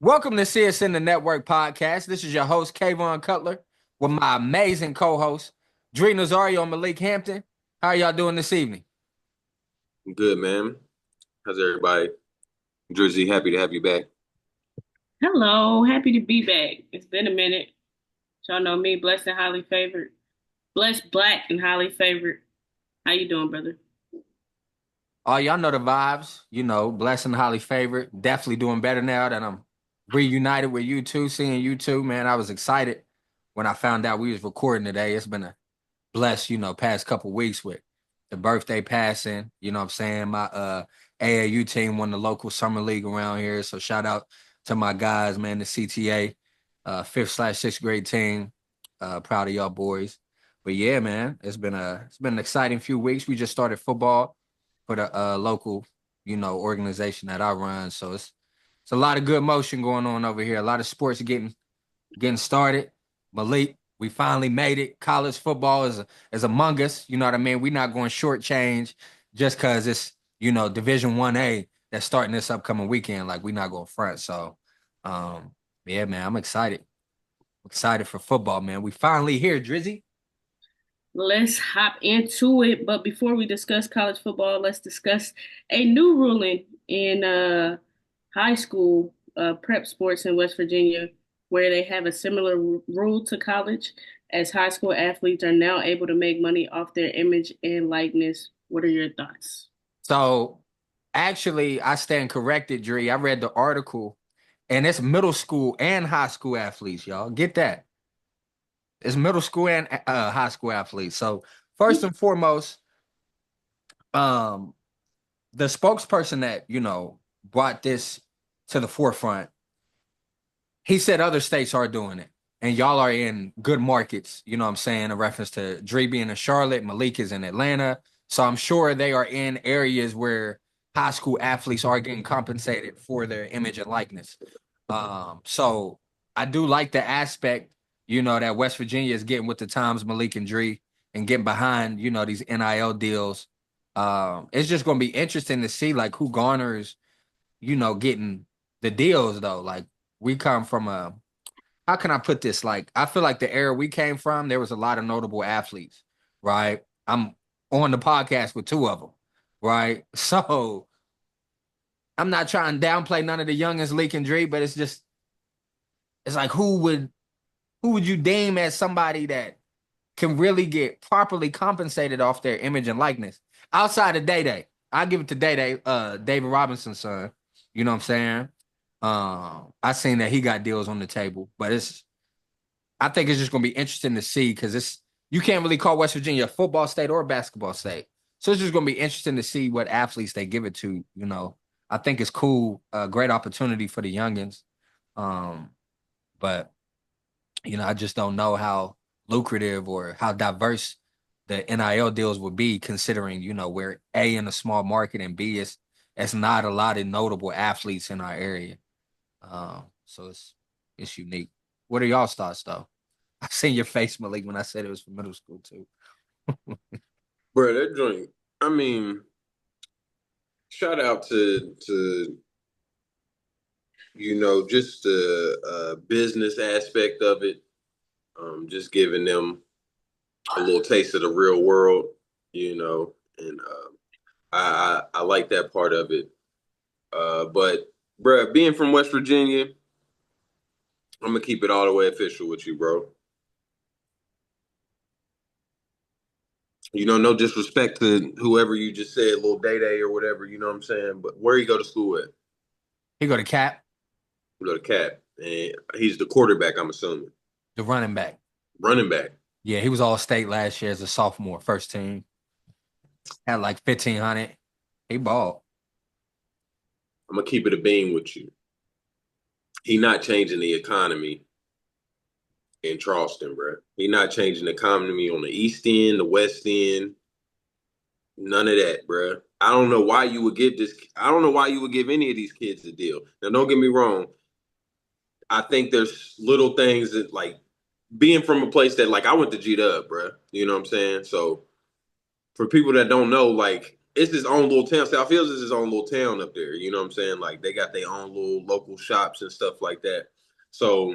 Welcome to CSN the Network Podcast. This is your host, Kayvon Cutler, with my amazing co-host, Dre Nazario and Malik Hampton. How are y'all doing this evening? Good, man. How's everybody? Jersey, happy to have you back. Hello, happy to be back. It's been a minute. Y'all know me, blessed and highly favored. Blessed, black, and highly favored. How you doing, brother? Oh, y'all know the vibes. Blessed and highly favored. Definitely doing better now that I'm reunited with you two, seeing you two, man. I was excited when I found out we was recording today. It's been a blessed, past couple weeks with the birthday passing. You know what I'm saying? My AAU team won the local summer league around here. So shout out to my guys, man, the CTA, fifth/sixth grade team. Proud of y'all boys. But yeah, man, it's been an exciting few weeks. We just started football for the local, organization that I run. So it's a lot of good motion going on over here. A lot of sports getting started. Malik, we finally made it. College football is among us. You know what I mean? We're not going shortchange just because it's Division 1A that's starting this upcoming weekend. Like we're not going front. So, um, yeah, man, I'm excited. Excited for football, man. We finally here, Drizzy. Let's hop into it. But before we discuss college football, let's discuss a new ruling in high school prep sports in West Virginia, where they have a similar rule to college, as high school athletes are now able to make money off their image and likeness. What are your thoughts? So, actually, I stand corrected, Dre. I read the article, and it's middle school and high school athletes, y'all. Get that? It's middle school and high school athletes. So, first and foremost, um, the spokesperson that brought this to the forefront, he said other states are doing it, and y'all are in good markets. You know what I'm saying? A reference to Dre being in Charlotte, Malik is in Atlanta, so I'm sure they are in areas where high school athletes are getting compensated for their image and likeness. So I do like the aspect, that West Virginia is getting with the times, Malik and Dre, and getting behind, these NIL deals. It's just going to be interesting to see like who garners, getting the deals though. Like we come from a, how can I put this? Like I feel like the era we came from, there was a lot of notable athletes, right? I'm on the podcast with two of them, right? So I'm not trying to downplay none of the youngest Leak and Dre, but it's like who would you deem as somebody that can really get properly compensated off their image and likeness outside of Day Day? I give it to Day Day, David Robinson's son. You know what I'm saying? I seen that he got deals on the table, but I think it's just gonna be interesting to see because it's you can't really call West Virginia a football state or a basketball state. So it's just gonna be interesting to see what athletes they give it to. I think it's cool, great opportunity for the youngins. Um, but I just don't know how lucrative or how diverse the NIL deals would be, considering we're A in a small market and B is it's not a lot of notable athletes in our area. So it's unique. What are y'all's thoughts though? I seen your face, Malik, when I said it was from middle school too. Bro, that joint, I mean, shout out to just the business aspect of it. Just giving them a little taste of the real world, and I like that part of it. But bro, being from West Virginia, I'm gonna keep it all the way official with you, bro. No disrespect to whoever you just said, little Day Day or whatever, you know what I'm saying? But where you go to school at? He go to Cap, You go to Cat. And he's the quarterback, I'm assuming. the running back. Running back. Yeah, he was all state last year as a sophomore, first team. Had like 1,500. He balled. I'm gonna keep it a beam with you. He not changing the economy in Charleston, bro. He not changing the economy on the East End, the West End. None of that, bro. I don't know why you would give this. I don't know why you would give any of these kids a deal. Now, don't get me wrong. I think there's little things that like being from a place that like I went to G Dub, bro. You know what I'm saying? So for people that don't know, like it's his own little town. South Hills is his own little town up there. You know what I'm saying? Like they got their own little local shops and stuff like that. So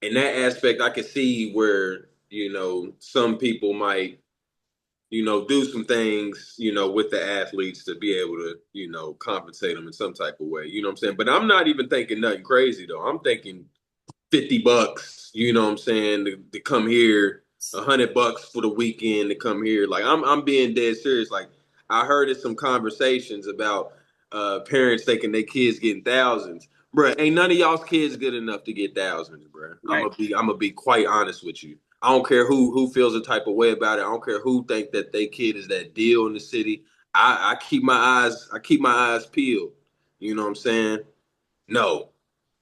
in that aspect, I could see where, some people might, do some things, with the athletes to be able to, compensate them in some type of way. You know what I'm saying? But I'm not even thinking nothing crazy though. I'm thinking $50, you know what I'm saying, to come here, $100 for the weekend to come here. Like I'm being dead serious. Like I heard in some conversations about parents thinking their kids getting thousands. Bruh, ain't none of y'all's kids good enough to get thousands, bruh. I'm Right. gonna be quite honest with you. I don't care who feels a type of way about it. I don't care who think that their kid is that deal in the city. I keep my eyes peeled. You know what I'm saying? No,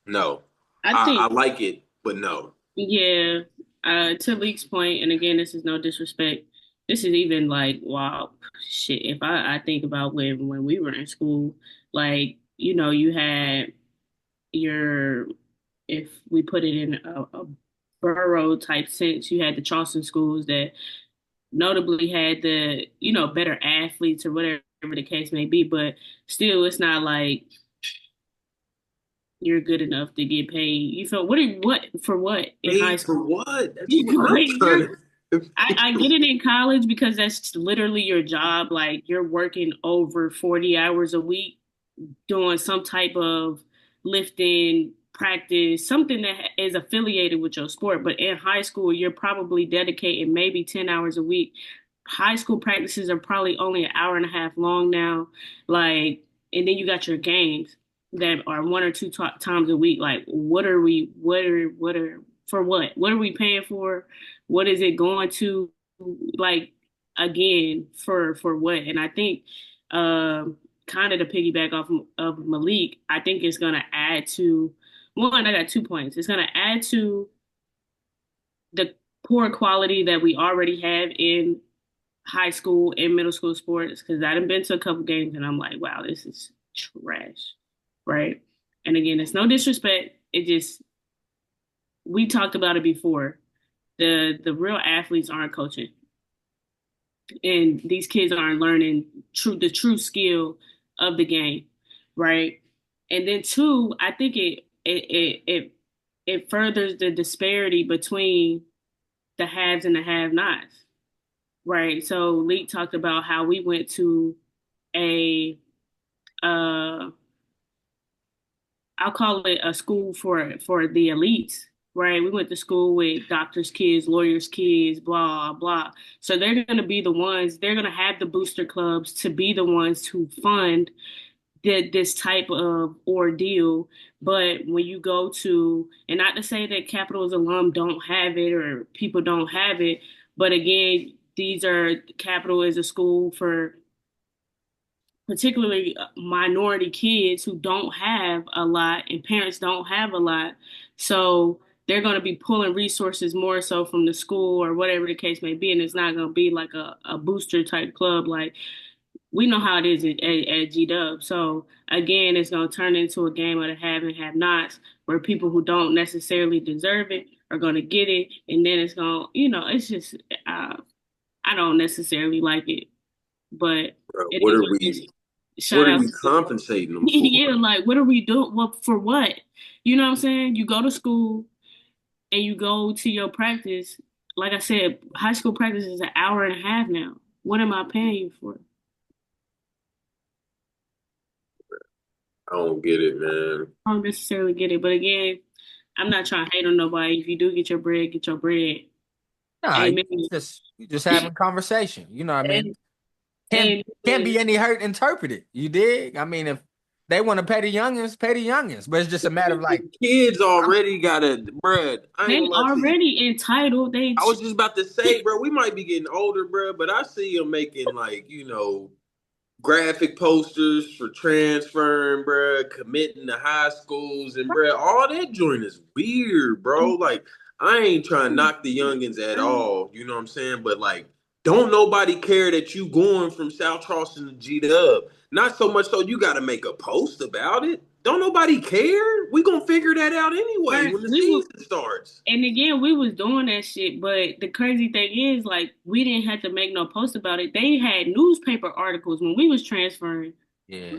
no. I I think, like it, but no. yeah, to Leek's point, and again, this is no disrespect. This is even like, wow, shit. If I think about when we were in school, like, you had your, if we put it in a borough type sense, you had the Charleston schools that notably had the, better athletes or whatever the case may be, but still, it's not like you're good enough to get paid. You feel what for what in high Paid for school? what? That's what You I'm trying you're to. I get it in college because that's literally your job. Like you're working over 40 hours a week doing some type of lifting practice, something that is affiliated with your sport. But in high school, you're probably dedicating maybe 10 hours a week. High school practices are probably only an hour and a half long now. Like, and then you got your games that are one or two times a week. Like, for what? What are we paying for? What is it going to? Like, again, for what? And I think, kind of to piggyback off of Malik, I think it's going to add to one. I got 2 points. It's going to add to the poor quality that we already have in high school and middle school sports because I done been to a couple games and I'm like, wow, this is trash, right? And again, it's no disrespect. It just we talked about it before. The real athletes aren't coaching, and these kids aren't learning the true skill of the game, right? And then two, I think it furthers the disparity between the haves and the have-nots, right? So Lee talked about how we went to a uh I'll call it a school for the elites, right? We went to school with doctors' kids, lawyers' kids, blah blah. So they're going to be the ones. They're going to have the booster clubs to be the ones to fund this type of ordeal. But when you go to, and not to say that Capitol's alum don't have it or people don't have it, but again, these are Capital is a school for particularly minority kids who don't have a lot and parents don't have a lot. So they're going to be pulling resources more so from the school or whatever the case may be. And it's not going to be like a booster type club. Like we know how it is at G Dub. So again, it's going to turn into a game of the have and have nots where people who don't necessarily deserve it are going to get it. And then it's going to, it's just, I don't necessarily like it, but Bro, it is what it is. what Shout are out you to compensating them yeah, for? like what are we doing? Well, for what? You know what I'm saying? You go to school and you go to your practice. Like I said, high school practice is an hour and a half now. What am I paying you for? I don't get it, man. I don't necessarily get it, but again, I'm not trying to hate on nobody. If you do get your bread. Nah, Amen. you just having conversation. You know what I mean? And, Can't and be any hurt interpreted. You dig? I mean, if they want to pay the youngins, pay the youngins. But it's just a matter of like, The kids I'm, already got a bread. I ain't they gonna lie to you. already entitled. I was just about to say, bro, we might be getting older, bro, but I see them making like, graphic posters for transferring, bro, committing to high schools, and bro, all that joint is weird, bro. Like, I ain't trying to knock the youngins at all, you know what I'm saying? But like, don't nobody care that you going from South Charleston to G Dub. Not so much so you got to make a post about it. don't nobody care. We gonna figure that out anyway Right. when the season starts. And again, we was doing that shit, but the crazy thing is, like, we didn't have to make no post about it. They had newspaper articles when we was transferring. Yeah.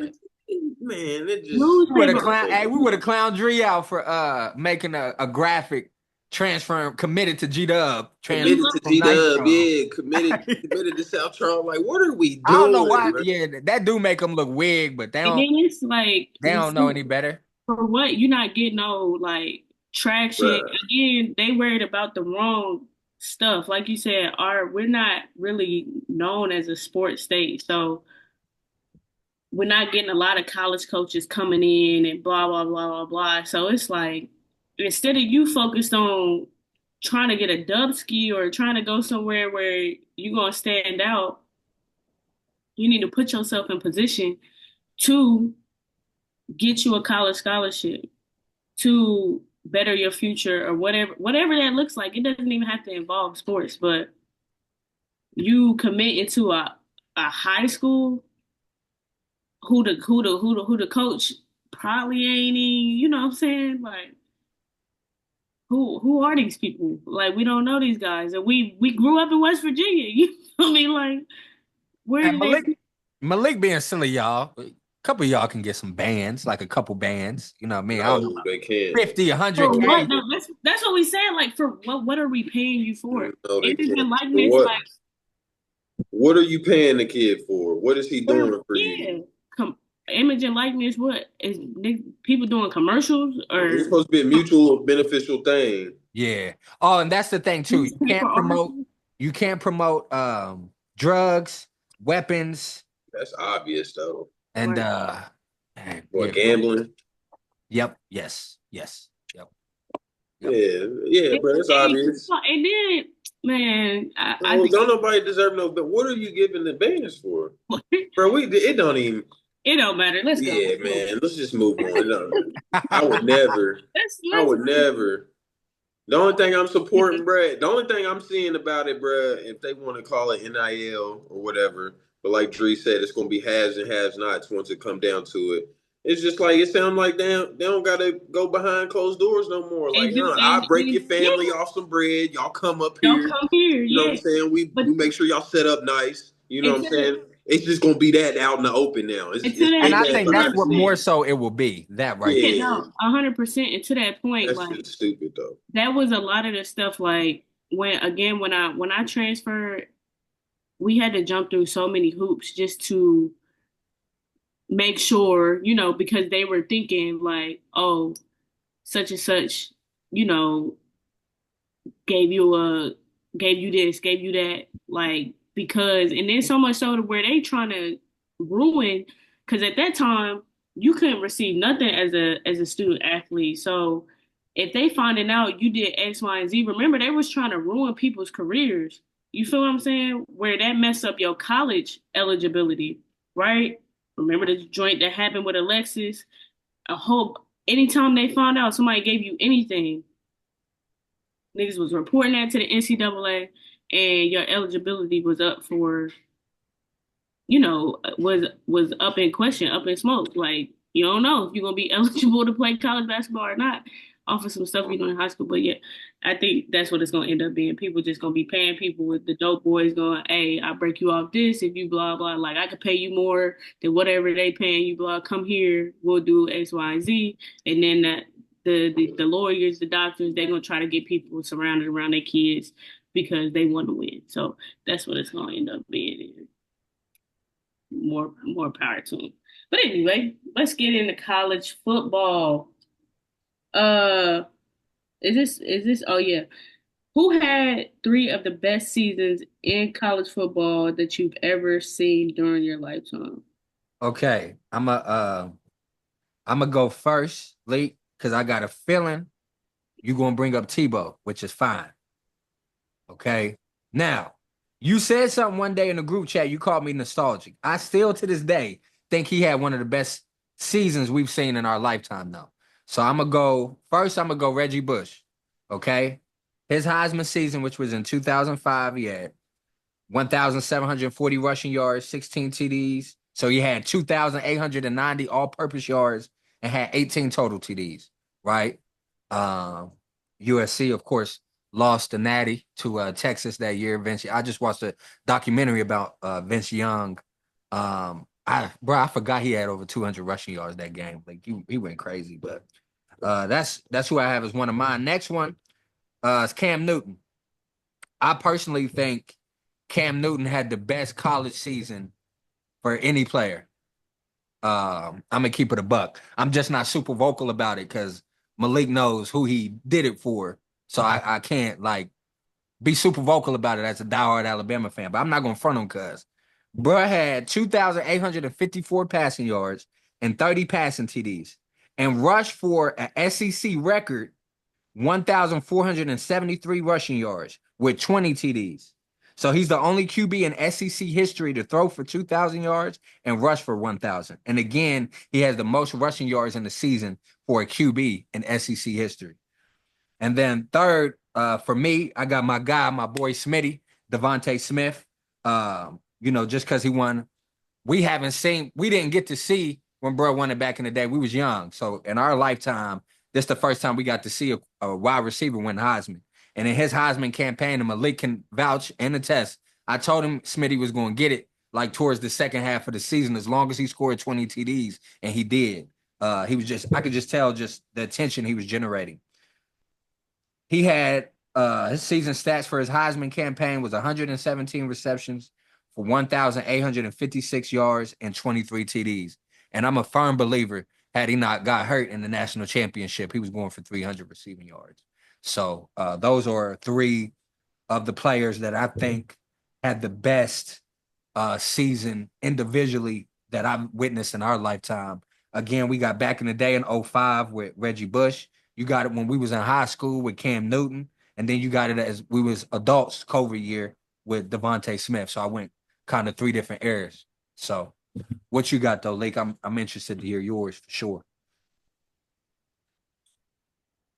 Man, it just We would have Newspaper. clown. Hey, we would have clowned Dree out for making a graphic transfer committed to G Dub transfer committed to from G Dub, Nitro. yeah, committed to South Charles. Like, what are we I don't know doing, why. bro? Yeah, that do make them look wig, but And then it's like, they don't know any better. for what? You're not getting no like traction. Bruh. Again, they worried about the wrong stuff. Like you said, we're not really known as a sports state, so we're not getting a lot of college coaches coming in and blah blah blah blah blah. So it's like instead of you focused on trying to get a dub ski or trying to go somewhere where you're gonna stand out, you need to put yourself in position to get you a college scholarship, to better your future or whatever that looks like. It doesn't even have to involve sports, but you commit into a high school who the coach probably ain't even, you know what I'm saying? Like who are these people? Like we don't know these guys. And we grew up in West Virginia. You know what I mean? Like where And did they Malik being silly, y'all. A couple of y'all can get some bands, like a couple bands. You know what I mean? I don't know, No, they can't. 50, for what? 100K. No, that's what we said. Like for what are we paying you for? No, they Image can't. and For likeness, what? like What are you paying the kid for? What is he doing for you? yeah. Image and likeness, what is people doing commercials It's or supposed to be a mutual beneficial thing. Yeah. Oh, and that's the thing too. newspaper articles? You can't promote drugs, weapons, That's obvious though. and Right. man, yeah. What, gambling? Yep, yes. Yep. Yeah, yeah, bro. It's obvious. And then, man, I No, think don't nobody deserve no. But what are you giving the banners for, bro? It don't even. it don't matter. Let's go. Yeah, man. Let's just move on. It don't, I would never. I Let's would never. The only thing I'm supporting, bruh, the only thing I'm seeing about it, bruh, if they want to call it NIL or whatever, but like Dree said, it's gonna be haves and haves nots once it come down to it. It's just like it sounds like they don't gotta go behind closed doors no more. Like, and do I'll break your yeah, family off some bread. Y'all come up don't here. come here, You know what yeah. I'm saying? But We make sure y'all set up nice. You know what I'm until saying? It's just gonna be that out in the open now. until It's that And been I that think that's behind the what more scenes. so it will be. That right yeah, there. Yeah, no, 100%. And to that point, that's like just stupid though. that was a lot of the stuff. Like when I transferred, we had to jump through so many hoops just to make sure, because they were thinking like, oh, such and such, you know, gave you a gave you this, gave you that, like because and then so much so to where they trying to ruin because at that time you couldn't receive nothing as a student athlete. So if they finding out you did X, Y, and Z, remember they was trying to ruin people's careers. You feel what I'm saying? Where that mess up your college eligibility, right? Remember the joint that happened with Alexis? I hope anytime they found out somebody gave you anything, niggas was reporting that to the NCAA, and your eligibility was up for, was up in question, up in smoke. Like you don't know if you're gonna be eligible to play college basketball or not off of some stuff you know in high school. But yeah, I think that's what it's gonna end up being. People just gonna be paying people with the dope boys going, hey, I break you off this if you blah blah. Like I could pay you more than whatever they paying you, blah. Come here, we'll do X, Y, and Z, and then that the lawyers, the doctors, they're gonna try to get people surrounded around their kids because they want to win. So that's what it's gonna end up being. More power to them. But anyway, let's get into college football. Uh, is this? Oh yeah, who had three of the best seasons in college football that you've ever seen during your lifetime? Okay. I'm gonna go first, late, because I got a feeling you're gonna bring up Tebow, which is fine. Okay. Now, you said something one day in the group chat, you called me nostalgic. I still to this day think he had one of the best seasons we've seen in our lifetime, though. So I'm gonna go Reggie Bush. Okay. His Heisman season, which was in 2005, he had 1,740 rushing yards, 16 TDs. So he had 2,890 all-purpose yards and had 18 total TDs, right? Um, USC, of course, lost the Natty to Texas that year. I just watched a documentary about Vince Young. I forgot he had over 200 rushing yards that game. Like he went crazy, but that's who I have as one of mine. Next one is Cam Newton. I personally think Cam Newton had the best college season for any player. I'm gonna keep it a buck. I'm just not super vocal about it because Malik knows who he did it for. So I can't like be super vocal about it as a diehard Alabama fan. But I'm not gonna front on cuz. Bruh had 2,854 passing yards and 30 passing TDs and rushed for an SEC record 1,473 rushing yards with 20 TDs. So he's the only QB in SEC history to throw for 2,000 yards and rush for 1,000. And again, he has the most rushing yards in the season for a QB in SEC history. And then third, for me, I got my guy, my boy Smitty, Devontae Smith. Just because he won, we didn't get to see when bro won it back in the day. We was young. So in our lifetime, this is the first time we got to see a wide receiver win Heisman. And in his Heisman campaign, and Malik can vouch and attest, I told him Smitty was going to get it like towards the second half of the season, as long as he scored 20 TDs, and he did. I could just tell just the attention he was generating. He had his season stats for his Heisman campaign was 117 receptions for 1,856 yards and 23 TDs. And I'm a firm believer, had he not got hurt in the national championship, he was going for 300 receiving yards. So those are three of the players that I think had the best season individually that I've witnessed in our lifetime. Again, we got back in the day in '05 with Reggie Bush. You got it when we was in high school with Cam Newton, and then you got it as we was adults COVID year with Devontae Smith. So I went kind of three different eras. So what you got though, Lake? I'm interested to hear yours for sure.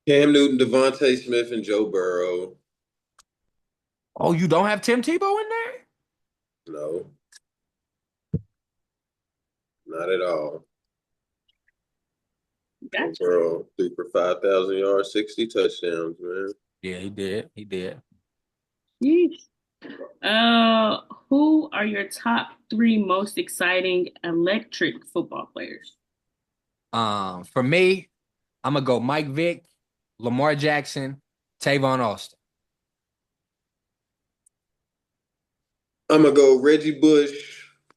Cam Newton, Devontae Smith, and Joe Burrow. Oh, you don't have Tim Tebow in there? No, not at all. Joe Gotcha. Burrow threw for 5,000 yards, 60 touchdowns, man. Yeah, he did. He did. Yeesh. Uh, who are your top three most exciting electric football players? For me, I'm gonna go Mike Vick, Lamar Jackson, Tavon Austin. I'm going to go Reggie Bush,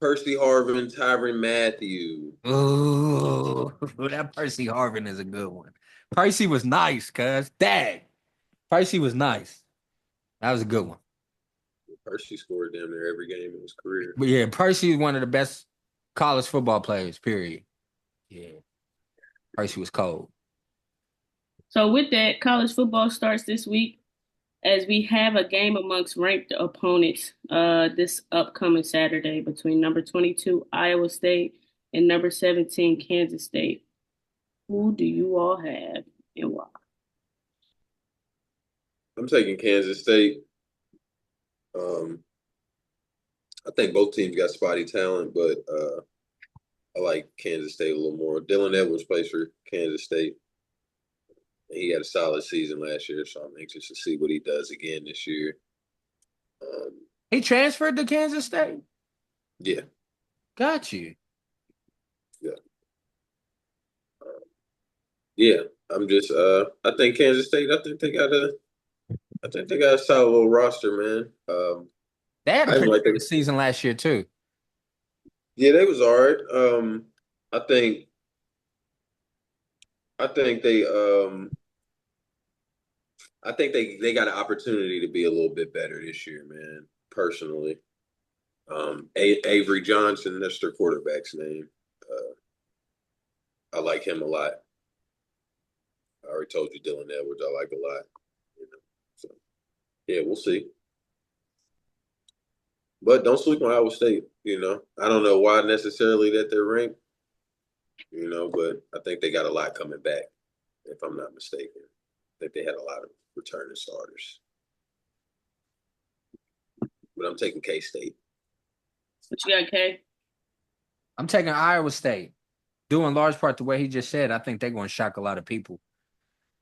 Percy Harvin, Tyrann Mathieu. Ooh, that Percy Harvin is a good one. Percy was nice, cuz. Dang. Percy was nice. That was a good one. Percy scored damn near every game in his career. But yeah, Percy is one of the best college football players, period. Yeah. Percy was cold. So with that, college football starts this week as we have a game amongst ranked opponents this upcoming Saturday between number 22 Iowa State and number 17 Kansas State. Who do you all have and why? I'm taking Kansas State. Um, I think both teams got spotty talent, but I like Kansas State a little more. Dylan Edwards plays for Kansas State. He had a solid season last year, so I'm anxious to see what he does again this year. Um, He transferred to Kansas State. yeah, Got you. yeah, yeah. I'm just I think Kansas State. I think they got a solid little roster, man. They had a I even pretty like good it. season last year, too. Yeah, they was all right. I think I think they I think they got an opportunity to be a little bit better this year, man. Personally, Avery Johnson, that's their quarterback's name. I like him a lot. I already told you Dylan Edwards, I like a lot. You know, so yeah, we'll see. But don't sleep on Iowa State. I don't know why necessarily that they're ranked. But I think they got a lot coming back, if I'm not mistaken. I think they had a lot of returning starters. But I'm taking K State. What you got, Kay? I'm taking Iowa State. due in large part the way he just said, I think they're going to shock a lot of people.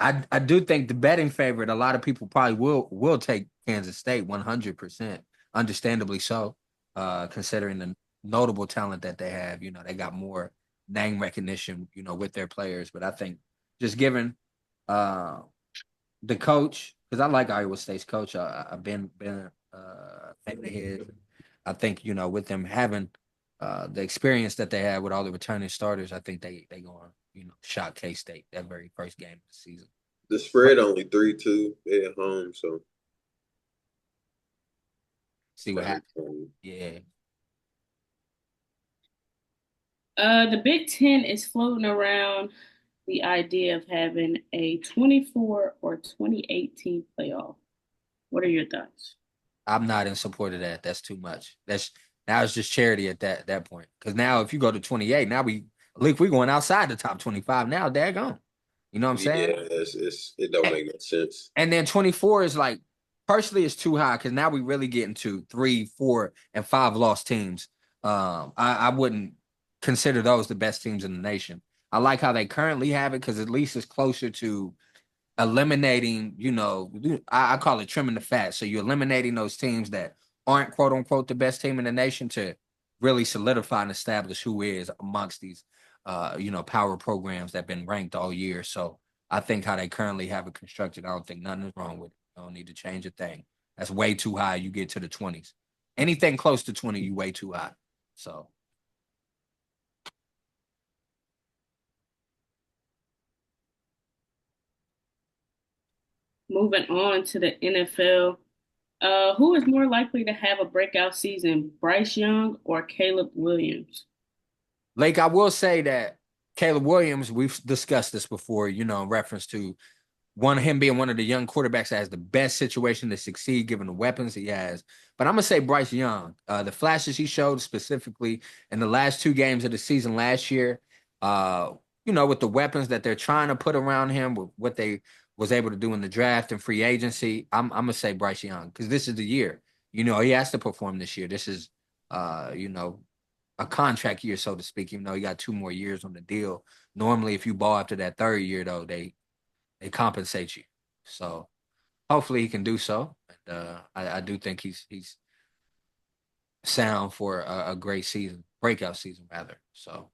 I do think the betting favorite, a lot of people probably will take Kansas State 100%, understandably so, considering the notable talent that they have. They got more name recognition, with their players. But I think just given uh, the coach, because I like Iowa State's coach, I've been a fan of his. I think with them having the experience that they had with all the returning starters, I think they going shock K State that very first game of the season. The spread only 3-2 at home, so See what happens. Yeah. The Big Ten is floating around the idea of having a 24 or 2018 playoff. What are your thoughts? I'm not in support of that. That's too much. That's now it's just charity at that point. Because now if you go to 28, now we going outside the top 25 now, daggone. You know what I'm saying? Yeah, it don't And, make no sense. and then 24 is like personally it's too high because now we really get into 3, 4, and 5 lost teams. I wouldn't consider those the best teams in the nation. I like how they currently have it because at least it's closer to eliminating, I call it trimming the fat. So you're eliminating those teams that aren't quote unquote the best team in the nation to really solidify and establish who is amongst these power programs that have been ranked all year. So I think how they currently have it constructed, I don't think nothing is wrong with it. I don't need to change a thing. That's way too high. You get to the 20s. Anything close to 20, you way too high. So Moving on to the NFL, who is more likely to have a breakout season, Bryce Young or Caleb Williams? Lake, I will say that Caleb Williams, we've discussed this before, in reference to him being one of the young quarterbacks that has the best situation to succeed given the weapons he has. But I'm gonna say Bryce Young, the flashes he showed specifically in the last 2 games of the season last year, with the weapons that they're trying to put around him, with what they was able to do in the draft and free agency, I'm gonna say Bryce Young because this is the year. He has to perform this year. This is, a contract year, so to speak. Even though he got 2 more years on the deal. Normally, if you ball after that third year, though, they compensate you. So hopefully he can do so. And I do think he's sound for a great season, breakout season rather. So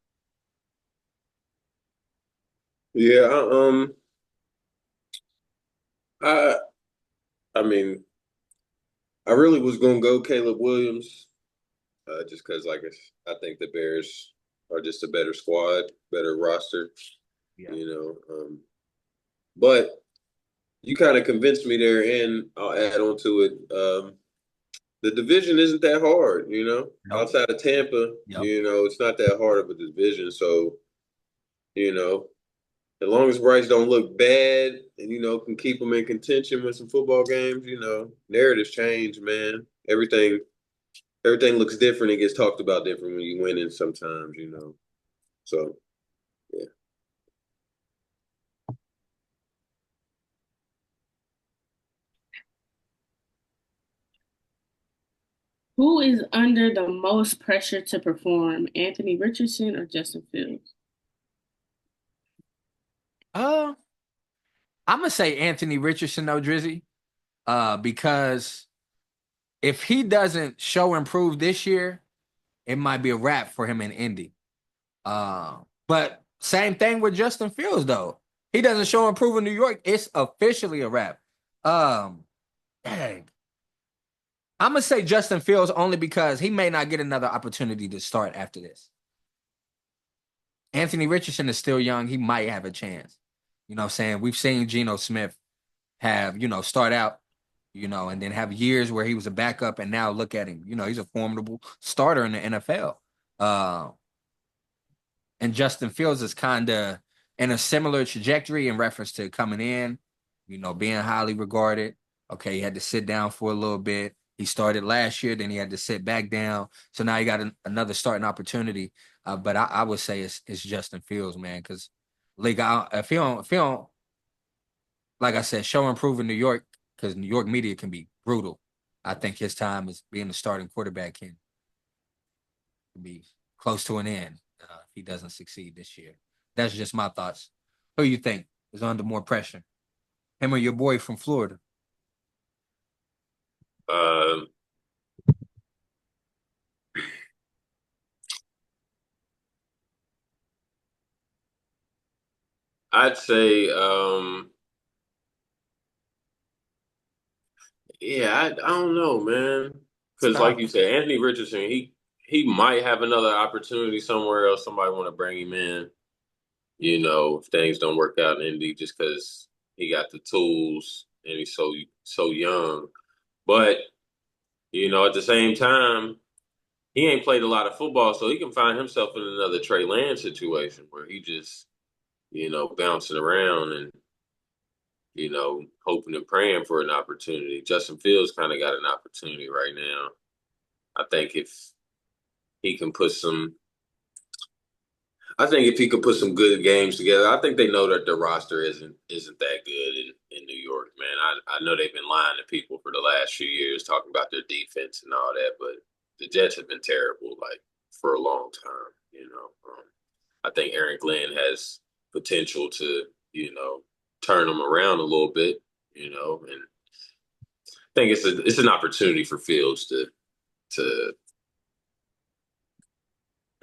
Yeah, I I mean, I really was gonna go Caleb Williams, just because I think the Bears are just a better squad, better roster, yeah, you know. But you kind of convinced me there, and I'll add on to it. The division isn't that hard, nope, outside of Tampa, yep. it's not that hard of a division. So, you know, as long as Bryce don't look bad and, can keep them in contention with some football games, narratives change, man. Everything looks different and gets talked about different when you win in sometimes. So, yeah. Who is under the most pressure to perform, Anthony Richardson or Justin Fields? Uh, I'm gonna say Anthony Richardson though, Drizzy, because if he doesn't show improve this year, it might be a wrap for him in Indy. But same thing with Justin Fields though. He doesn't show improve in New York. It's officially a wrap. Um, dang. I'm gonna say Justin Fields only because he may not get another opportunity to start after this. Anthony Richardson is still young. He might have a chance. You know what I'm saying? We've seen Geno Smith have, start out, and then have years where he was a backup and now look at him. He's a formidable starter in the NFL. And Justin Fields is kind of in a similar trajectory in reference to coming in, being highly regarded. Okay, he had to sit down for a little bit. He started last year, then he had to sit back down. So now he got another starting opportunity. But I would say it's Justin Fields, man, because if he don't, like I said, show improve in New York, because New York media can be brutal. I think his time as being the starting quarterback can be close to an end. If he doesn't succeed this year. That's just my thoughts. Who you think is under more pressure? Him or your boy from Florida? Um, I'd say, yeah, I don't know, man. It's Because like tough. you said, Anthony Richardson, he might have another opportunity somewhere else. Somebody want to bring him in. If things don't work out in Indy, just because he got the tools and he's so young. But at the same time, he ain't played a lot of football, so he can find himself in another Trey Lance situation where he just bouncing around and hoping and praying for an opportunity. Justin Fields kind of got an opportunity right now. I think if he can put some I think if he could put some good games together, I think they know that the roster isn't that good in New York, man. I know they've been lying to people for the last few years, talking about their defense and all that, but the Jets have been terrible, like for a long time. I think Aaron Glenn has potential to, turn them around a little bit, and I think it's an opportunity for Fields to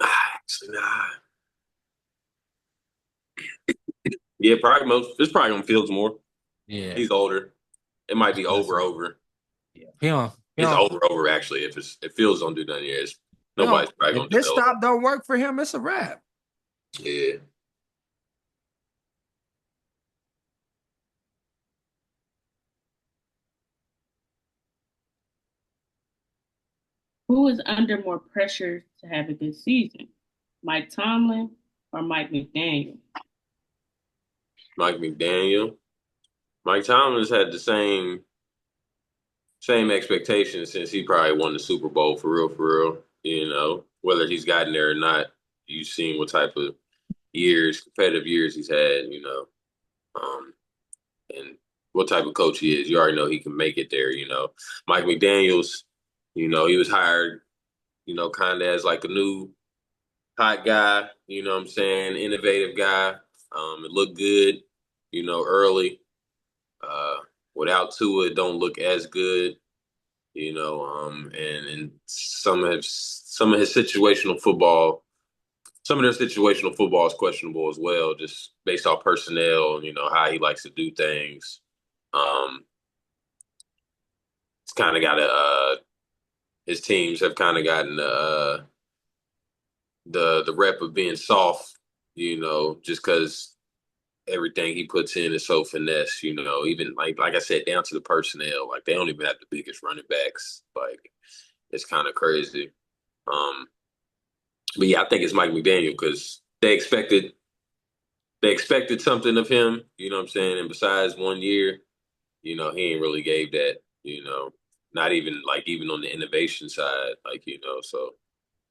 actually nah. Yeah, probably it's probably on Fields more. Yeah. He's older. It might That's be what I over said. over. Yeah. Him. It's Him. over actually. If Fields don't do nothing, yeah, Him. nobody's probably If gonna do this no. stop don't work for him, it's a wrap. Yeah, Who is under more pressure to have a good season? Mike Tomlin or Mike McDaniel? Mike McDaniel. Mike Tomlin's had the same expectations since he probably won the Super Bowl for real, for real. Whether he's gotten there or not, you've seen what type of competitive years he's had. Um, and what type of coach he is. You already know he can make it there. Mike McDaniel's. He was hired. Kind of as like a new hot guy, what I'm saying, innovative guy. It looked good, early. Uh, Without Tua, it don't look as good, and some of their situational football is questionable as well, just based off personnel, how he likes to do things. Um, it's kind of got his teams have kind of gotten the rep of being soft, just because everything he puts in is so finesse, even like I said, down to the personnel. Like they don't even have the biggest running backs. Like it's kind of crazy. Um, but yeah, I think it's Mike McDaniel because they expected something of him, what I'm saying? And besides 1 year, he ain't really gave that, not even even on the innovation side, so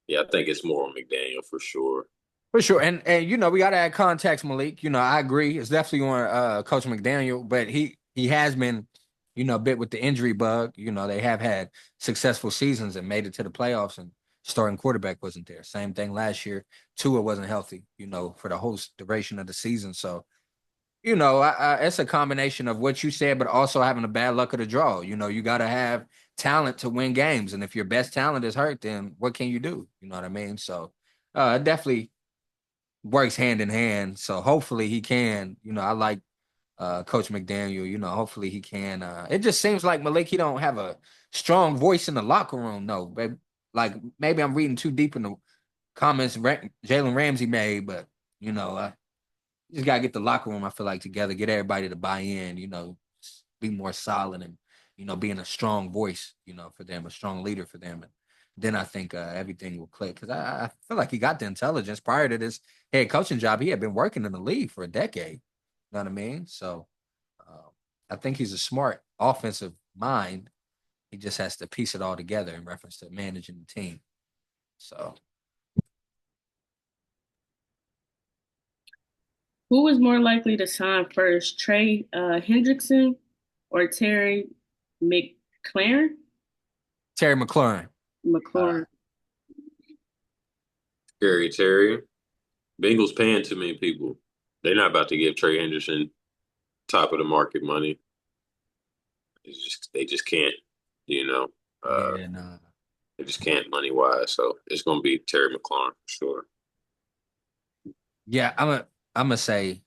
yeah, I think it's more on McDaniel for sure. For sure. And we gotta add context, Malik. I agree. It's definitely on Coach McDaniel, but he has been, bit with the injury bug. They have had successful seasons and made it to the playoffs and starting quarterback wasn't there. Same thing last year. Tua wasn't healthy, for the whole duration of the season. So, it's a combination of what you said, but also having a bad luck of the draw. You gotta have talent to win games. And if your best talent is hurt, then what can you do? You know what I mean? So definitely works hand in hand. So hopefully he can. I like Coach McDaniel. Hopefully he can. It just seems like Malik he don't have a strong voice in the locker room. No, but like maybe I'm reading too deep in the comments Jalen Ramsey made, but you just gotta get the locker room. I feel like together, get everybody to buy in. Be more solid and being a strong voice. For them, a strong leader for them. And then I think everything will click because I feel like he got the intelligence prior to this head coaching job. He had been working in the league for a decade. You know what I mean? So uh, I think he's a smart offensive mind. He just has to piece it all together in reference to managing the team. So Who is more likely to sign first, Trey Hendrickson or Terry McLaren? Terry McLaurin. Uh, McLaurin. Terry. Bengals paying too many people. They're not about to give Trey Henderson top of the market money. They just can't, you know. Uh, Yeah, no. they just can't money wise. So it's gonna be Terry McLaurin for sure. Yeah, I'm gonna say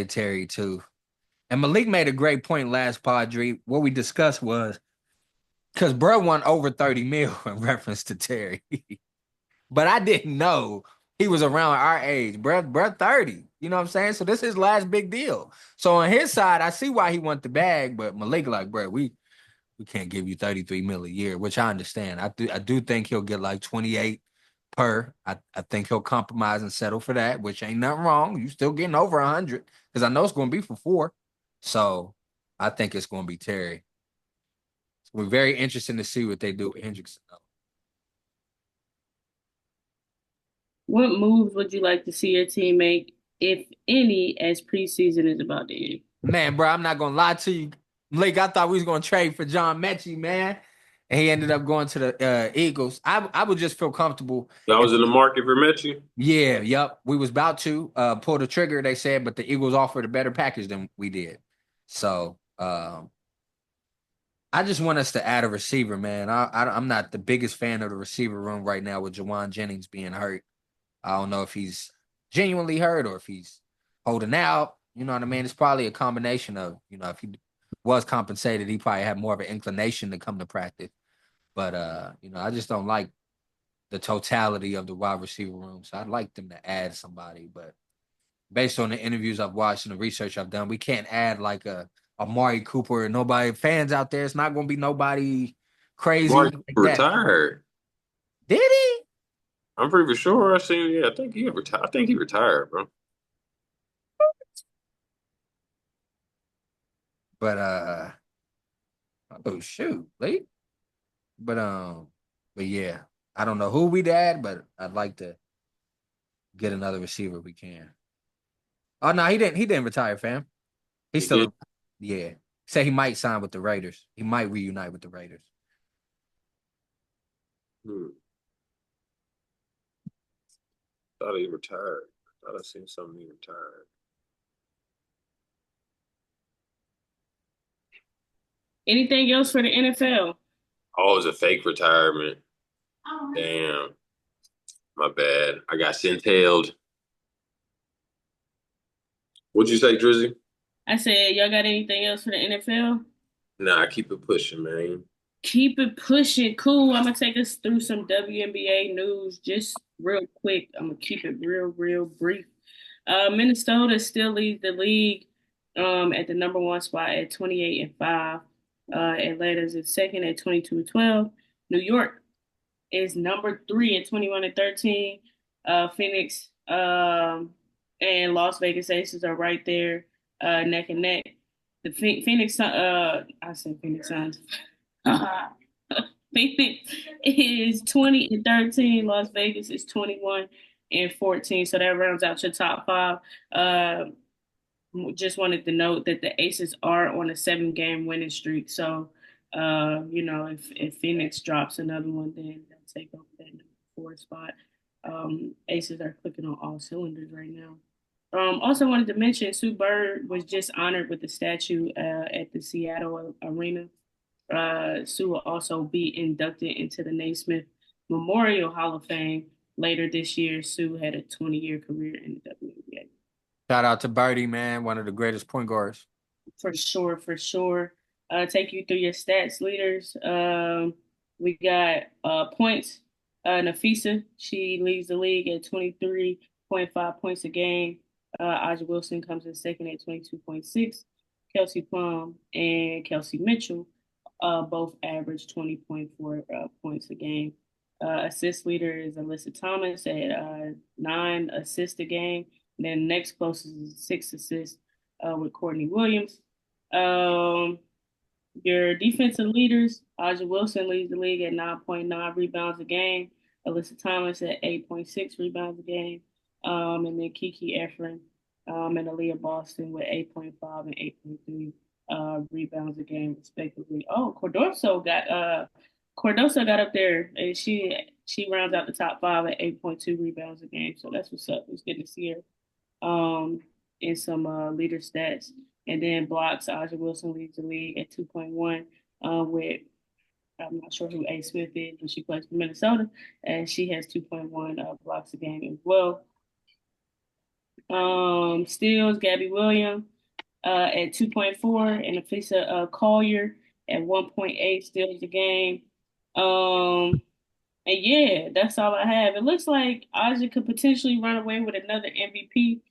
Terry too. And Malik made a great point last pod, Dre. What we discussed was because bro won over 30 mil in reference to Terry. But I didn't know he was around our age. Bruh 30. You know what I'm saying? So this is his last big deal. So on his side, I see why he want the bag, but Malik like, bro, we can't give you 33 mil a year, which I understand. I do think he'll get like 28 per. I think he'll compromise and settle for that, which ain't nothing wrong. You still getting over 100 because I know it's going to be for 4. So I think it's going to be Terry. We're very interested to see what they do with Hendrickson. What moves would you like to see your team make, if any, as preseason is about to end? Man, bro, I'm not gonna lie to you. Blake, I thought we was gonna trade for John Mechie, man. And he ended up going to the Eagles. I would just feel comfortable Y'all if was in the market for Mechie. yeah, yep. We was about to pull the trigger, they said, but the Eagles offered a better package than we did. So I just want us to add a receiver, man. I'm not the biggest fan of the receiver room right now with Jawan Jennings being hurt. I don't know if he's genuinely hurt or if he's holding out. You know what I mean? It's probably a combination of, if he was compensated, he probably had more of an inclination to come to practice. But I just don't like the totality of the wide receiver room. So I'd like them to add somebody. But based on the interviews I've watched and the research I've done, we can't add like a Amari Cooper. Nobody fans out there. It's not gonna be nobody crazy Mark like that. retired. Did he? I'm pretty sure I seen. Yeah, I think he retired. I think he retired, bro. But oh shoot, late. But but yeah, I don't know who we'd add, but I'd like to get another receiver if we can. Oh no, he didn't. He didn't retire, fam. He's He did. still, yeah. Say he might sign with the Raiders. He might reunite with the Raiders. Hmm. Thought he retired. Thought I seen something he retired. Anything else for the NFL? Oh, it was a fake retirement. Damn, my bad. I got sent-tailed. What'd you say, Drizzy? I said, y'all got anything else for the NFL? Nah, keep it pushing, man. Keep it pushing. Cool. I'm gonna take us through some WNBA news just real quick. I'm gonna keep it real brief. Minnesota still leads the league at the number one spot at 28-5. Atlanta's in second at 22-12. New York is number three at 21-13. Phoenix and Las Vegas Aces are right there, neck and neck. The Phoenix, I said Phoenix Suns. Phoenix is 20-13. Las Vegas is 21-14. So that rounds out your top five. Just wanted to note that the Aces are on a 7-game winning streak. So, if Phoenix drops another one, then they'll take over that number 4 spot. Aces are clicking on all cylinders right now. Also wanted to mention Sue Bird was just honored with the statue at the Seattle Arena. Sue will also be inducted into the Naismith Memorial Hall of Fame later this year. Sue had a 20-year career in the WNBA. Shout out to Birdie, man, one of the greatest point guards. For sure, for sure. Take you through your stats leaders. We got points. Nafisa, she leads the league at 23.5 points a game. Aja Wilson comes in second at 22.6. Kelsey Plum and Kelsey Mitchell both average 20.4 points a game. Assist leader is Alyssa Thomas at 9 assists a game. And then next closest is 6 assists with Courtney Williams. Um, your defensive leaders, Aja Wilson leads the league at 9.9 rebounds a game. Alyssa Thomas at 8.6 rebounds a game. And then Kiki Efren and Aaliyah Boston with 8.5 and 8.3 rebounds a game, respectively. Oh, Cordoso got up there, and She rounds out the top five at 8.2 rebounds a game. So that's what's up. It's good to see her in some leader stats. And then blocks, Aja Wilson leads the league at 2.1 with I'm not sure who A. Smith is, but she plays for Minnesota, and she has 2.1 blocks a game as well. Steals, Gabby Williams at 2.4, and Afisa Collier at 1.8 steals a game. And yeah, that's all I have. It looks like Aja could potentially run away with another MVP.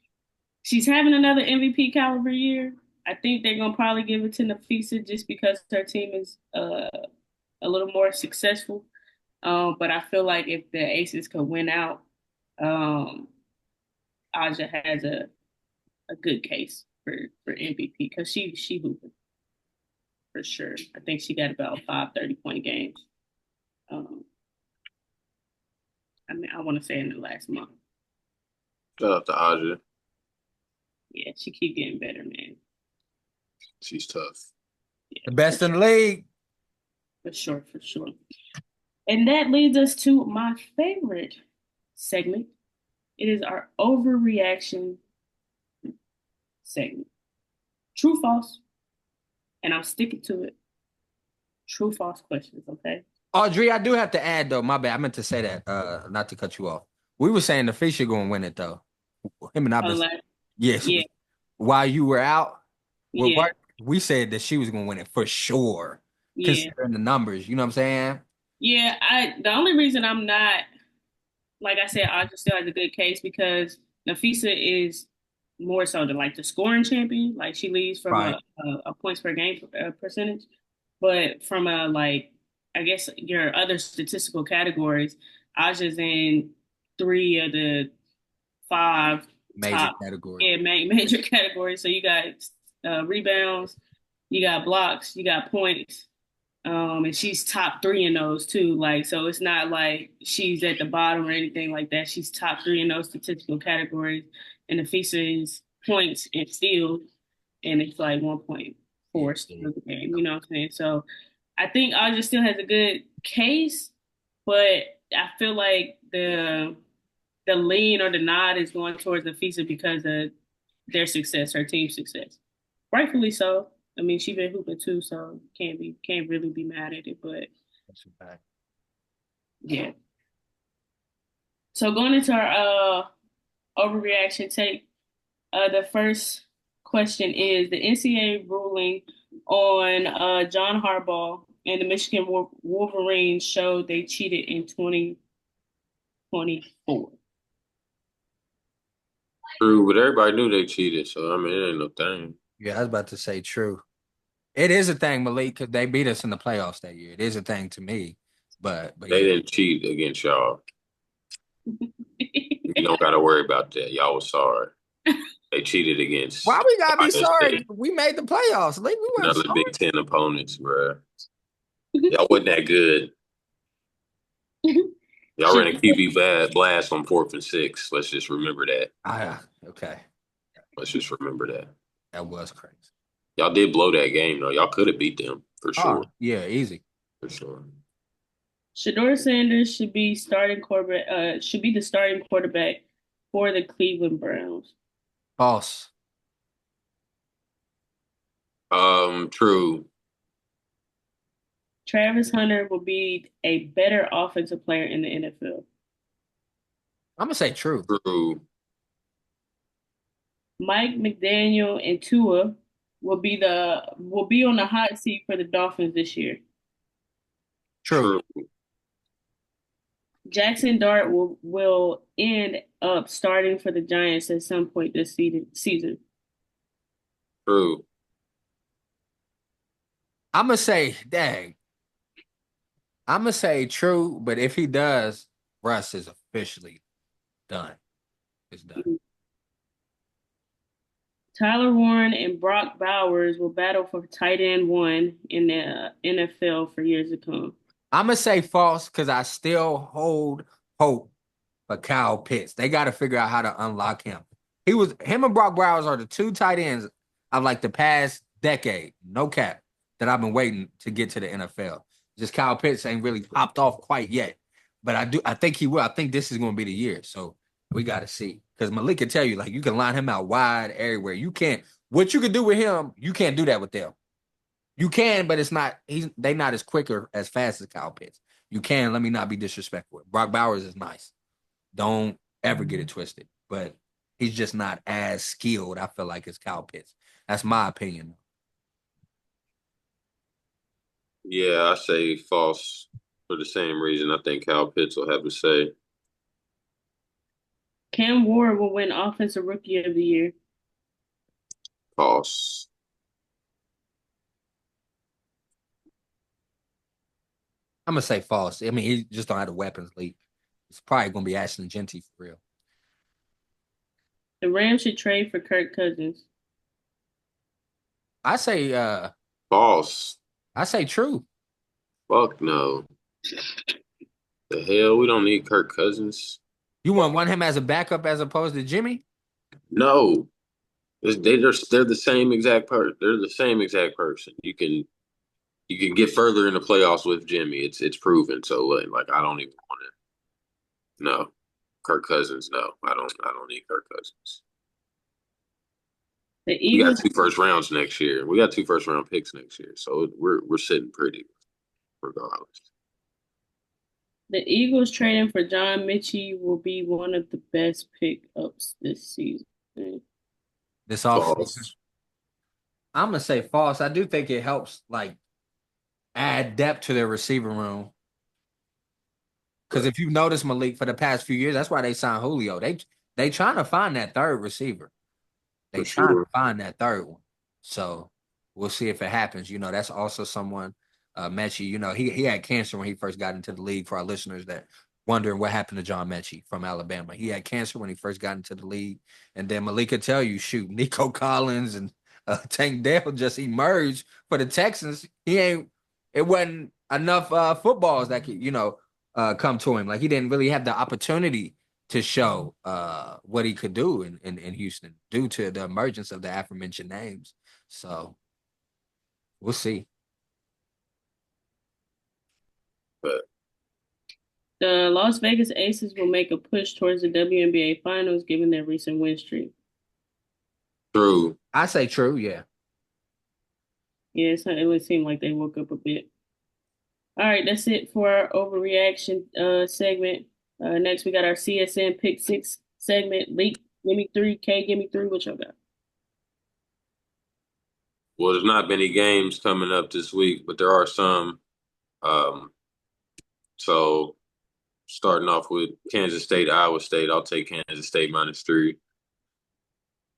She's having another MVP caliber year. I think they're gonna probably give it to Nafisa just because her team is a little more successful. But I feel like if the Aces could win out, um, Aja has a good case for MVP because she hooping for sure. I think she got about 5 30-point games. Um, I mean, I want to say in the last month. Shout out to Aja. Yeah, she keep getting better, man. She's tough. Yeah, The best in the league. for sure, for sure. And that leads us to my favorite segment. It is our overreaction segment. True, false, and I'm sticking to it. True, false questions, okay? Audrey, I do have to add though. My bad. I meant to say that. Not to cut you off. We were saying the Fisher going to win it though. Him and I been. Like, Yes. yeah, While you were out with yeah, work, we said that she was going to win it for sure, yeah, considering the numbers. You know what I'm saying? yeah. The only reason I'm not, like I said, I just still has a good case because Nafisa is more so than like the scoring champion. Like she leads from Right. a points per game percentage, but from a like I guess your other statistical categories, Aja's in three of the five Major top category. major categories. So you got rebounds, you got blocks, you got points. And she's top three in those too. Like, so it's not like she's at the bottom or anything like that. She's top three in those statistical categories. And the FISA is points and steals, and it's like 1.4 Yeah. steals a game. You know what I'm saying? So I think Aja still has a good case, but I feel like the lean or the nod is going towards the FISA because of their success, her team's success. Rightfully so. I mean, she been hooping too, so can't really be mad at it. But That's a fact. yeah. So going into our overreaction take, the first question is the NCAA ruling on John Harbaugh and the Michigan Wolverines showed they cheated in 2024. True, but everybody knew they cheated, so I mean, it ain't no thing. Yeah, I was about to say true. It is a thing, Malik, because they beat us in the playoffs that year. It is a thing to me. But They yeah. didn't cheat against y'all. You don't got to worry about that. Y'all was sorry. They cheated Why against we gotta be Ohio sorry? State We made the playoffs. Malik, we and weren't other sorry. Big Ten opponents, bro. Y'all wasn't that good. Y'all ran a QB blast on 4th and 6. Let's just remember that. Okay. Let's just remember that. That was crazy. Y'all did blow that game, though. Y'all could have beat them for sure. Yeah, easy. For sure. Shedeur Sanders should be starting quarterback. Should be the starting quarterback for the Cleveland Browns. False. True. Travis Hunter will be a better offensive player in the NFL. I'm gonna say true. True. Mike McDaniel and Tua will be on the hot seat for the Dolphins this year. True. True. Jackson Dart will end up starting for the Giants at some point this season. True. I'm gonna say, dang. I'm gonna say true, but if he does, Russ is officially done. It's done. Tyler Warren and Brock Bowers will battle for tight end one in the NFL for years to come. I'm gonna say false because I still hold hope for Kyle Pitts. They got to figure out how to unlock him. Him and Brock Bowers are the two tight ends of like the past decade, no cap, that I've been waiting to get to the NFL. Just Kyle Pitts ain't really popped off quite yet. But I think he will. I think this is going to be the year. So we got to see. Because Malik can tell you, like, you can line him out wide everywhere. You can't. What you can do with him, you can't do that with them. You can, but it's not. They not as quick or as fast as Kyle Pitts. You can. Let me not be disrespectful. Brock Bowers is nice. Don't ever get it twisted. But he's just not as skilled. I feel like as Kyle Pitts. That's my opinion. Yeah, I say false for the same reason. I think Kyle Pitts will have to say Cam Ward will win Offensive Rookie of the Year. false. I'm gonna say false. I mean, he just don't have the weapons league. It's probably gonna be Ashton Genty for real. The Rams should trade for Kirk Cousins. I say False. I say true. Fuck no. The hell? We don't need Kirk Cousins. You want him as a backup as opposed to Jimmy? No. They're the same exact person. They're the same exact person. You can get further in the playoffs with Jimmy. It's proven. So like I don't even want it. No. Kirk Cousins, no. I don't need Kirk Cousins. The We got Eagles two first rounds next year. We got two first round picks next year. So we're sitting pretty regardless. the Eagles trading for John Mitchell will be one of the best pickups this season. This offseason. False. I'm gonna say false. I do think it helps like add depth to their receiver room. Because if you notice Malik for the past few years, that's why they signed Julio. They trying to find that third receiver. They For trying to sure. find that third one. So we'll see if it happens. You know, that's also someone, Mechie, you know, he had cancer when he first got into the league for our listeners that wondering what happened to John Mechie from Alabama. He had cancer when he first got into the league. And then Malik could tell you, shoot, Nico Collins and Tank Dell just emerged for the Texans. It wasn't enough footballs that could, come to him. Like he didn't really have the opportunity to show what he could do in Houston due to the emergence of the aforementioned names. So we'll see. But The Las Vegas Aces will make a push towards the WNBA Finals given their recent win streak. true. I say true, yeah. Yeah, it would seem like they woke up a bit. All right, that's it for our overreaction segment. Next, we got our CSN Pick Six segment. Leak, give me three. K, give me three. What y'all got? Well, there's not many games coming up this week, but there are some. Um, so starting off with Kansas State, Iowa State, I'll take Kansas State -3.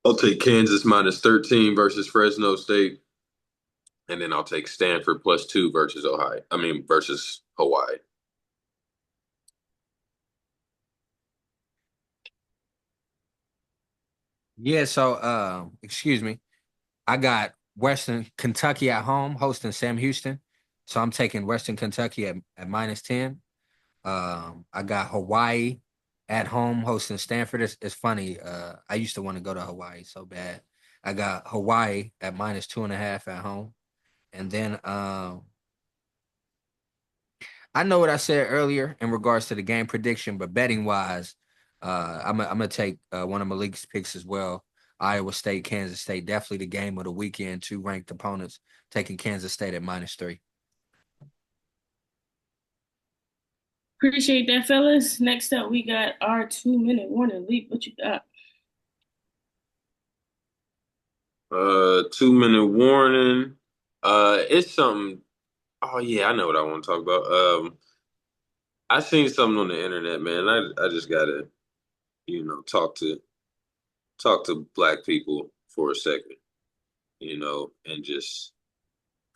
I'll take Kansas -13 versus Fresno State. And then I'll take Stanford +2 versus Ohio. I mean, versus Hawaii. Yeah, so excuse me. I got Western Kentucky at home hosting Sam Houston. So I'm taking Western Kentucky at -10. I got Hawaii at home hosting Stanford. It's funny. I used to want to go to Hawaii so bad. I got Hawaii at -2.5 at home. And then I know what I said earlier in regards to the game prediction, but betting wise, I'm gonna take one of Malik's picks as well. Iowa State, Kansas State, definitely the game of the weekend. Two ranked opponents taking Kansas State at -3. Appreciate that, fellas. Next up, we got our 2-minute warning. Leap, what you got? 2 minute warning. It's something. Oh yeah, I know what I want to talk about. I seen something on the internet, man. I just gotta, talk to black people for a second, and just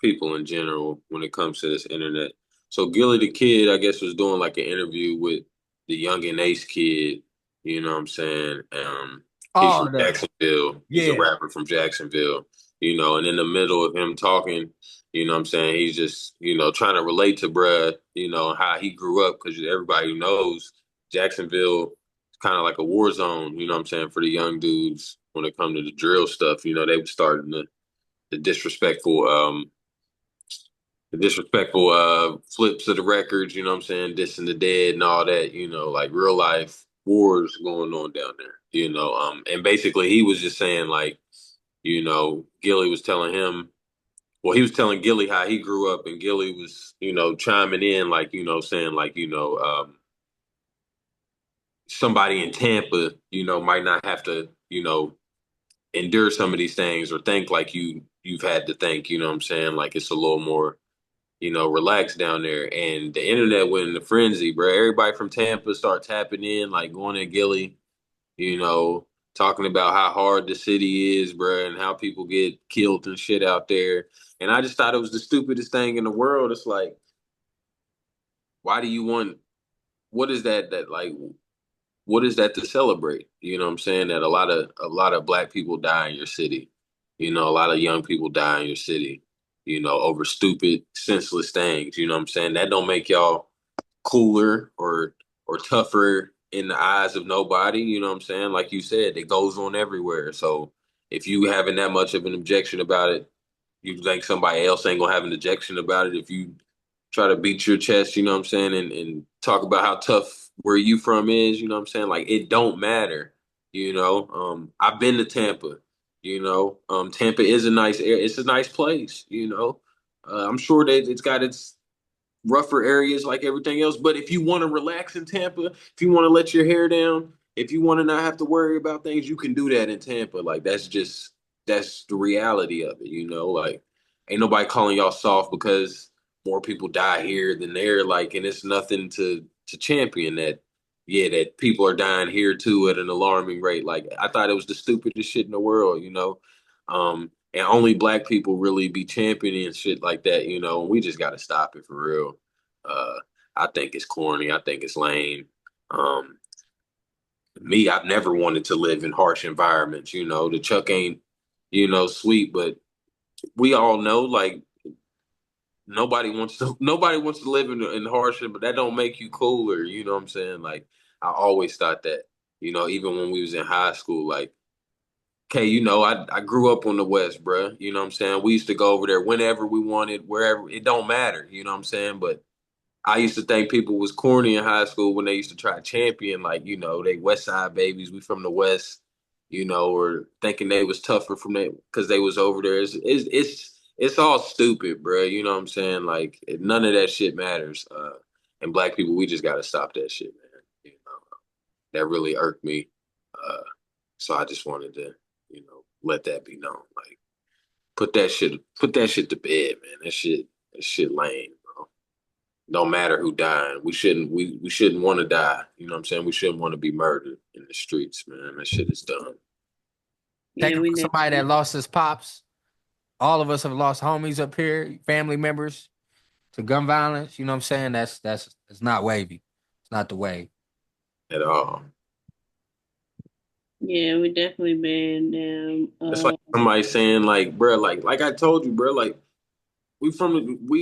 people in general when it comes to this internet. So Gilly the Kid, I guess, was doing like an interview with the Young and Ace kid. You know what I'm saying? He's Oh, from Jacksonville. He's a yeah. rapper from Jacksonville. And in the middle of him talking, you know what I'm saying, he's just, trying to relate to bruh, how he grew up because everybody knows Jacksonville is kind of like a war zone, you know what I'm saying, for the young dudes when it comes to the drill stuff. They were starting the disrespectful the disrespectful flips of the records, you know what I'm saying, dissing the dead and all that, like real life wars going on down there, and basically he was just saying like, Gilly was telling him, well, he was telling Gilly how he grew up, and Gilly was, chiming in like, saying like, somebody in Tampa, might not have to, endure some of these things or think like you've had to think, you know what I'm saying? Like it's a little more, relaxed down there. And the internet went in a frenzy, bro. Everybody from Tampa start tapping in, like going at Gilly, you know, talking about how hard the city is, bro, and how people get killed and shit out there. And I just thought it was the stupidest thing in the world. It's like, why do you want what is that like what is that to celebrate? You know what I'm saying? That a lot of black people die in your city. A lot of young people die in your city, over stupid, senseless things. You know what I'm saying? That don't make y'all cooler or tougher in the eyes of nobody. You know what I'm saying? Like you said, it goes on everywhere. So if you having that much of an objection about it, you think somebody else ain't gonna have an objection about it if you try to beat your chest, you know what I'm saying, and talk about how tough where you from is, you know what I'm saying? Like it don't matter, I've been to Tampa, Tampa is a nice area, it's a nice place, I'm sure that it's got its rougher areas like everything else. But if you want to relax in Tampa, if you want to let your hair down, if you want to not have to worry about things, you can do that in Tampa. Like that's the reality of it, Like ain't nobody calling y'all soft because more people die here than there. Like, and it's nothing to champion that. Yeah, that people are dying here too at an alarming rate. Like I thought it was the stupidest shit in the world. And only black people really be championing shit like that, and we just got to stop it for real. Uh, I think it's corny. I think it's lame. Um, I've never wanted to live in harsh environments. The Chuck ain't, sweet, but we all know like nobody wants to live in harsh, but that don't make you cooler. You know what I'm saying? Like I always thought that. Even when we was in high school, like. Okay, I grew up on the West, bruh. You know what I'm saying? We used to go over there whenever we wanted, wherever. It don't matter. You know what I'm saying? But I used to think people was corny in high school when they used to try champion, like, they West Side babies. We from the West, or thinking they was tougher from that because they was over there. It's all stupid, bruh. You know what I'm saying? Like, none of that shit matters. And black people, we just got to stop that shit, man. That really irked me. Uh, so I just wanted to, let that be known. Like put that shit to bed, man. That shit lame, bro. Don't matter who dying. We shouldn't want to die. You know what I'm saying? We shouldn't want to be murdered in the streets, man. That shit is dumb. Yeah, Thinking we about somebody that definitely. lost his pops. All of us have lost homies up here, family members to gun violence. You know what I'm saying? That's it's not wavy. It's not the way. At all. Yeah, we definitely been down. It's like somebody saying like, bro, like I told you, bro, like we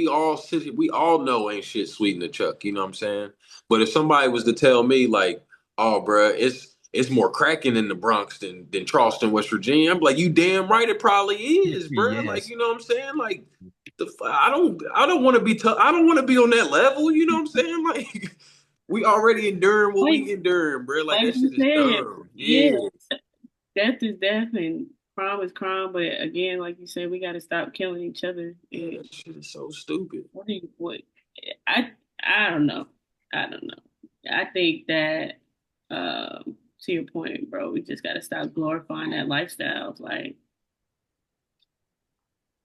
all know ain't shit sweet in the chuck, you know what I'm saying? But if somebody was to tell me like, oh bruh, it's more cracking in the Bronx than Charleston, West Virginia, I'm like, you damn right it probably is, bruh. Like, Yes. you know what I'm saying? Like I don't want to be tough. I don't want to be on that level, you know what I'm saying? Like we already enduring what like we enduring, bruh. Like like that you shit is said, dumb. yeah, Yeah. death is death and crime is crime. But again, like you said, we got to stop killing each other. Yeah, And that shit is so stupid. what do you what? I I don't know. I don't know. I think that to your point, bro, we just got to stop glorifying that lifestyle. Like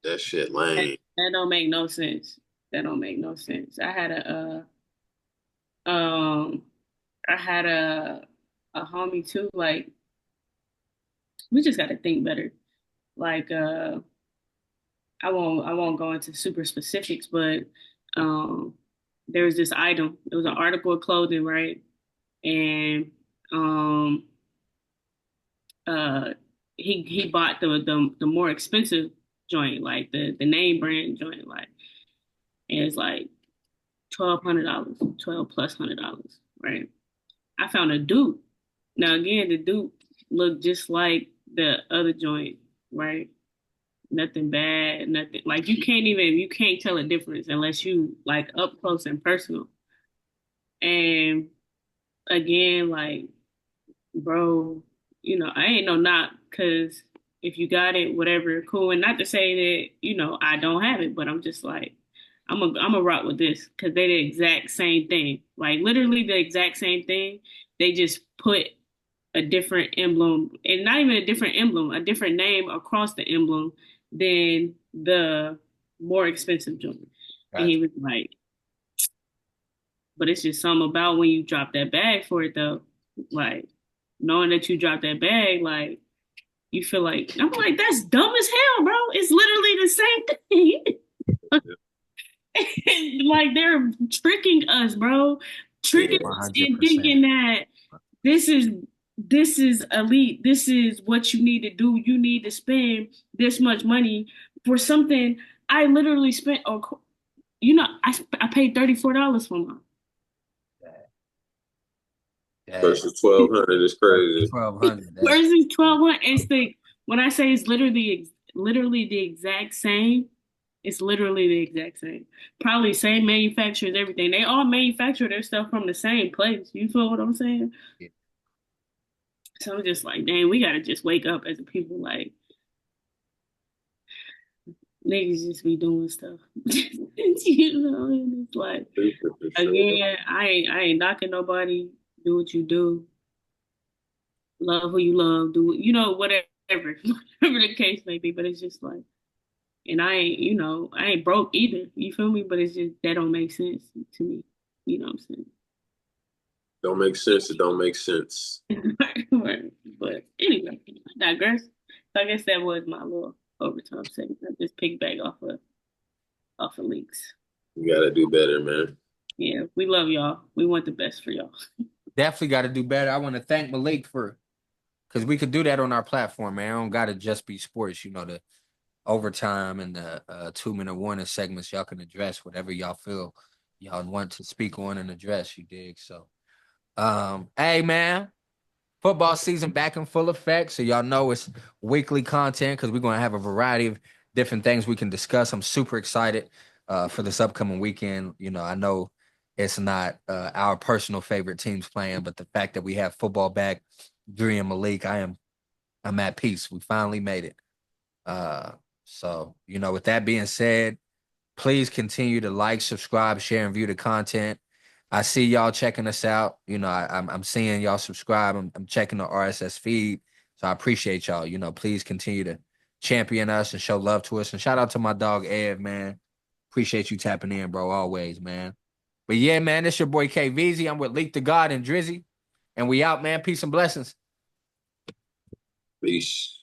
That shit that, lame. that don't make no sense. That don't make no sense. Um I had a homie too. Like we just got to think better. Like I won't go into super specifics, but um there was this item. It was an article of clothing, right? And um uh he bought the more expensive joint, like the name brand joint, like and it's like $1,200, 12 plus $100, right? I found a dupe. Now again, the dupe looked just like the other joint, right? nothing bad, nothing like you can't tell a difference unless you like up close and personal. And again, like, bro, I ain't no knock because if you got it, whatever, cool. And not to say that, I don't have it, but I'm just like, I'm a rock with this because they the exact same thing. Like literally the exact same thing. They just put a different emblem and not even a different emblem, a different name across the emblem than the more expensive joint. And he Gotcha. was like, but it's just something about when you drop that bag for it though. Like knowing that you dropped that bag, like you feel like I'm like, that's dumb as hell, bro. It's literally the same thing. Like they're tricking us, bro. Tricking Yeah. us in 100%. thinking that this is this is elite. This is what you need to do. You need to spend this much money for something I literally spent. Or I paid $34 for mine. Dang. Versus 1,200 is crazy. 1,200. That's Where's this 12 month? It's the when I say it's literally the exact same. It's literally the exact same. Probably same manufacturers, everything. They all manufacture their stuff from the same place. You feel what I'm saying? yeah. So I'm just like, dang, we gotta just wake up as a people. Like niggas just be doing stuff. And it's like Super for sure. again, I ain't knocking nobody. Do what you do. Love who you love. Do whatever, whatever the case may be. But it's just like, and I ain't broke either. You feel me? But it's just that don't make sense to me. You know what I'm Don't make sense. It don't make sense. saying? Right. But anyway, I digress. So I guess that was my little overtime segment. I just picked back off of leaks. You gotta do better, man. Yeah, we love y'all. We want the best for y'all. Definitely got to do better. I want to thank Malik for because we could do that on our platform, man. I don't got to just be sports. The overtime and the 2 minute warning segments. Y'all can address whatever y'all feel y'all want to speak on and address. You dig? So, hey, man. Football season back in full effect. So y'all know it's weekly content because we're gonna have a variety of different things we can discuss. I'm super excited for this upcoming weekend. I know it's not our personal favorite teams playing, but the fact that we have football back, Dre and Malik, I'm at peace. We finally made it. Uh, so with that being said, please continue to like, subscribe, share, and view the content. I see y'all checking us out. I'm seeing y'all subscribe. I'm checking the RSS feed. So I appreciate y'all. Please continue to champion us and show love to us. And shout out to my dog Ed, man. Appreciate you tapping in, bro. Always, man. But yeah, man, it's your boy KVZ. I'm with Leak the God and Drizzy. And we out, man. Peace and blessings. Peace.